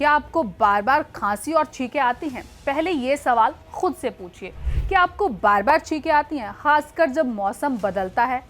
क्या आपको बार बार खांसी और छींकें आती हैं? पहले ये सवाल खुद से पूछिए। क्या आपको बार बार छींकें आती हैं, खासकर जब मौसम बदलता है?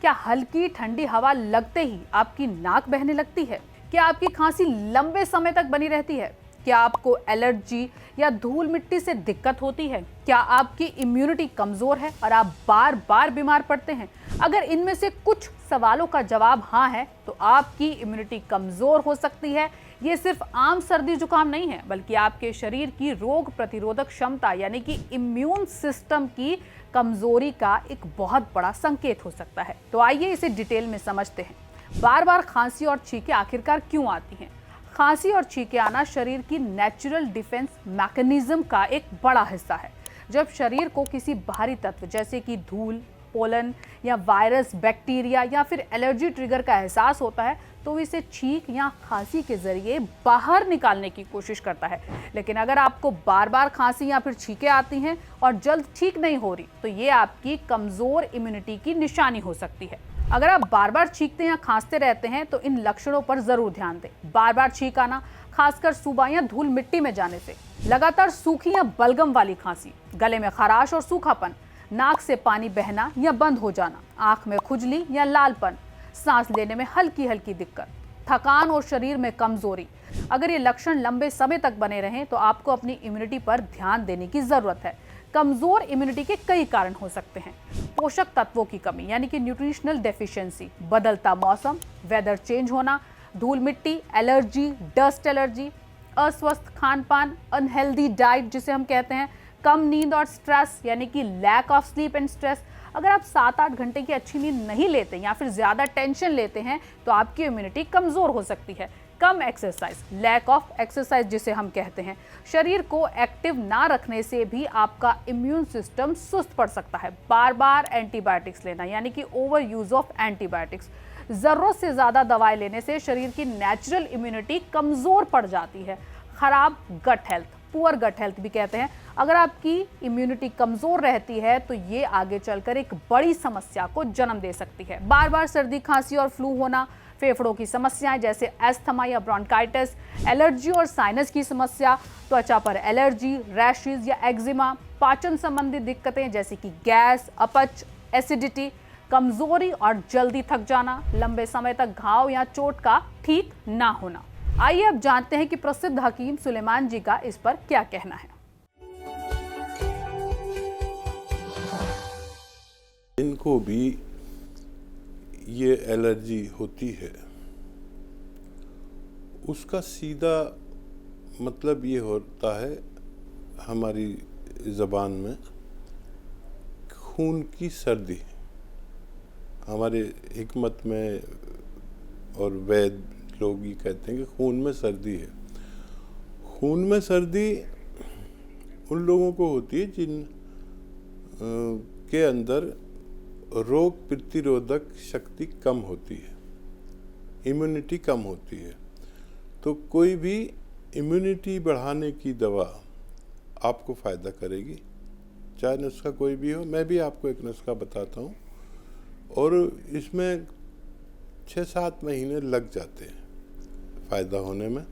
क्या हल्की ठंडी हवा लगते ही आपकी नाक बहने लगती है? क्या आपकी खांसी लंबे समय तक बनी रहती है? क्या आपको एलर्जी या धूल मिट्टी से दिक्कत होती है? क्या आपकी इम्यूनिटी कमजोर है और आप बार बार बीमार पड़ते हैं? अगर इनमें से कुछ सवालों का जवाब हाँ है तो आपकी इम्यूनिटी कमजोर हो सकती है। ये सिर्फ आम सर्दी जुकाम नहीं है, बल्कि आपके शरीर की रोग प्रतिरोधक क्षमता यानी कि इम्यून सिस्टम की कमजोरी का एक बहुत बड़ा संकेत हो सकता है। तो आइए इसे डिटेल में समझते हैं। बार बार खांसी और छींकें आखिरकार क्यों आती हैं? खांसी और छींकें आना शरीर की नेचुरल डिफेंस मैकेनिज्म का एक बड़ा हिस्सा है। जब शरीर को किसी बाहरी तत्व जैसे कि धूल, पोलन या वायरस, बैक्टीरिया या फिर एलर्जी ट्रिगर का एहसास होता है तो इसे छींक या खांसी के जरिए बाहर निकालने की कोशिश करता है। लेकिन अगर आपको बार बार खांसी या फिर छींकें आती हैं और जल्द ठीक नहीं हो रही तो ये आपकी कमजोर इम्यूनिटी की निशानी हो सकती है। अगर आप बार बार छींकते या खांसते रहते हैं तो इन लक्षणों पर जरूर ध्यान दें। बार बार छींक आना, खासकर सुबह या धूल मिट्टी में जाने से, लगातार सूखी या बलगम वाली खांसी, गले में खराश और सूखापन, नाक से पानी बहना या बंद हो जाना, आंख में खुजली या लालपन, सांस लेने में हल्की हल्की दिक्कत, थकान और शरीर में कमजोरी। अगर ये लक्षण लंबे समय तक बने रहें तो आपको अपनी इम्यूनिटी पर ध्यान देने की जरूरत है। कमजोर इम्यूनिटी के कई कारण हो सकते हैं। पोषक तत्वों की कमी यानी कि न्यूट्रिशनल डेफिशिएंसी, बदलता मौसम, वेदर चेंज होना, धूल मिट्टी, एलर्जी, डस्ट एलर्जी, अस्वस्थ खान पान, अनहेल्दी डाइट जिसे हम कहते हैं, कम नींद और स्ट्रेस यानी कि lack of sleep and stress. अगर आप 7-8 घंटे की अच्छी नींद नहीं लेते या फिर ज्यादा टेंशन लेते हैं तो आपकी इम्यूनिटी कमजोर हो सकती है। कम एक्सरसाइज, लैक ऑफ एक्सरसाइज जिसे हम कहते हैं, शरीर को एक्टिव ना रखने से भी आपका इम्यून सिस्टम सुस्त पड़ सकता है। बार बार एंटीबायोटिक्स लेना यानी कि ओवर यूज ऑफ एंटीबायोटिक्स, जरूरत से ज्यादा दवाई लेने से शरीर की नेचुरल इम्यूनिटी कमजोर पड़ जाती है। खराब gut health, poor gut health भी कहते हैं, अगर आपकी इम्यूनिटी कमजोर रहती है तो ये आगे चलकर एक बड़ी समस्या को जन्म दे सकती है। बार बार सर्दी, खांसी और फ्लू होना, फेफड़ों की समस्याएं जैसे एस्थमा या ब्रोंकाइटिस, एलर्जी और साइनस की समस्या, त्वचा पर एलर्जी, रैशेज या एक्जिमा, पाचन संबंधी दिक्कतें जैसे कि गैस, अपच, एसिडिटी, कमजोरी और जल्दी थक जाना, लंबे समय तक घाव या चोट का ठीक ना होना। आइए अब जानते हैं कि प्रसिद्ध हकीम सुलेमान जी का इस पर क्या कहना है। इनको भी ये एलर्जी होती है, उसका सीधा मतलब ये होता है हमारी ज़बान में खून की सर्दी। हमारे हिकमत में और वैद लोग ये कहते हैं कि खून में सर्दी है। खून में सर्दी उन लोगों को होती है जिन के अंदर रोग प्रतिरोधक शक्ति कम होती है, इम्यूनिटी कम होती है। तो कोई भी इम्यूनिटी बढ़ाने की दवा आपको फ़ायदा करेगी, चाहे नुस्खा कोई भी हो। मैं भी आपको एक नुस्खा बताता हूँ और इसमें 6-7 महीने लग जाते हैं फ़ायदा होने में।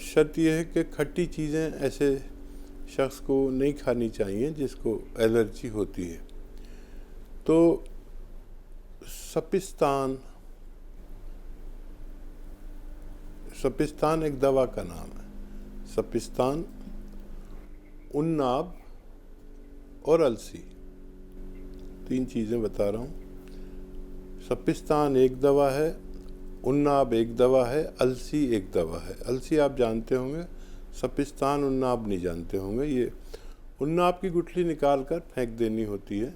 शर्त यह है कि खट्टी चीज़ें ऐसे शख्स को नहीं खानी चाहिए जिसको एलर्जी होती है। तो सपिस्तान एक दवा का नाम है। सपिस्तान, उन्नाब और अलसी, 3 चीज़ें बता रहा हूँ। सपिस्तान एक दवा है, उन्नाब एक दवा है, अलसी एक दवा है। अलसी आप जानते होंगे, सपिस्तान उन्नाब नहीं जानते होंगे। ये उन्नाब की गुठली निकाल कर फेंक देनी होती है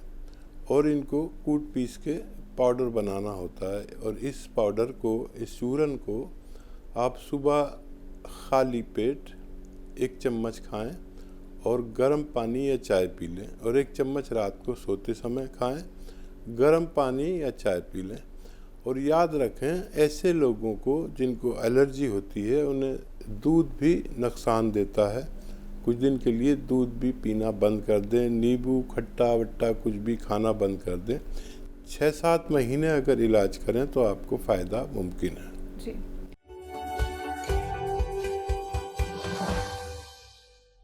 और इनको कूट पीस के पाउडर बनाना होता है। और इस पाउडर को, इस चूरन को आप सुबह खाली पेट 1 चम्मच खाएं और गर्म पानी या चाय पी लें, और 1 चम्मच रात को सोते समय खाएं, गर्म पानी या चाय पी लें। और याद रखें, ऐसे लोगों को जिनको एलर्जी होती है उन्हें दूध भी नुकसान देता है। कुछ दिन के लिए दूध भी पीना बंद कर दें, नींबू, खट्टा वट्टा कुछ भी खाना बंद कर दें। 6-7 महीने अगर इलाज करें तो आपको फ़ायदा मुमकिन है। जी।